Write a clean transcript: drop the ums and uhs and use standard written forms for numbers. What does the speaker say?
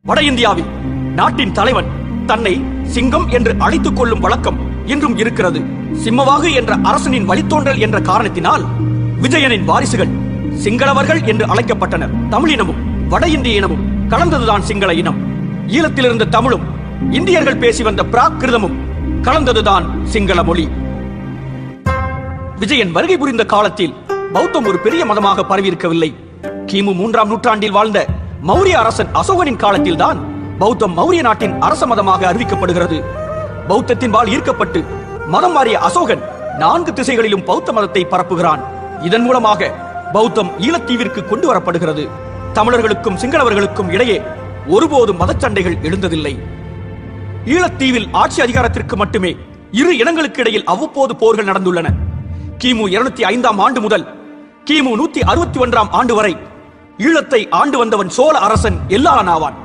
வட இந்தியாவில் நாட்டின் தலைவன் தன்னை சிங்கம் என்று அழைத்துக் கொள்ளும் வழக்கம் இன்றும் இருக்கிறது. சிம்மவாகு என்ற அரசனின் வழித்தோன்றல் என்ற காரணத்தினால் விஜயனின் வாரிசுகள் சிங்களவர்கள் என்று அழைக்கப்பட்டனர். தமிழினமும் வட இந்திய இனமும் கலந்ததுதான் சிங்கள இனம். ஈழத்திலிருந்த தமிழும் இந்தியர்கள் பேசி வந்த பிராகிருதமும் கலந்ததுதான் சிங்கள மொழி. விஜயன் வருகை புரிந்த காலத்தில் பௌத்தம் ஒரு பெரிய மதமாக பரவியிருக்கவில்லை. கிமு 3ஆம் நூற்றாண்டில் வாழ்ந்த மௌரிய அரசன் அசோகனின் காலத்தில் தான் பௌத்தம் மௌரிய நாட்டின் அரச மதமாக அறிவிக்கப்படுகிறது. பௌத்தத்தின்பால் ஈர்க்கப்பட்டு மதம் மாறிய அசோகன் 4 திசைகளிலும் பௌத்த மதத்தை பரப்புகிறான். இதன் மூலமாக பௌத்தம் ஈழத்தீவிற்கு கொண்டு வரப்படுகிறது. தமிழர்களுக்கும் சிங்களவர்களுக்கும் இடையே ஒருபோதும் மதச்சண்டைகள் எழுந்ததில்லை. ஈழத்தீவில் ஆட்சி அதிகாரத்திற்கு மட்டுமே இரு இனங்களுக்கு இடையில் அவ்வப்போது போர்கள் நடந்துள்ளன. கிமு 205ஆம் ஆண்டு முதல் கிமு 161ஆம் ஆண்டு வரை ஈழத்தை ஆண்டு வந்தவன் சோழ அரசன் எல்லாளன் ஆவான்.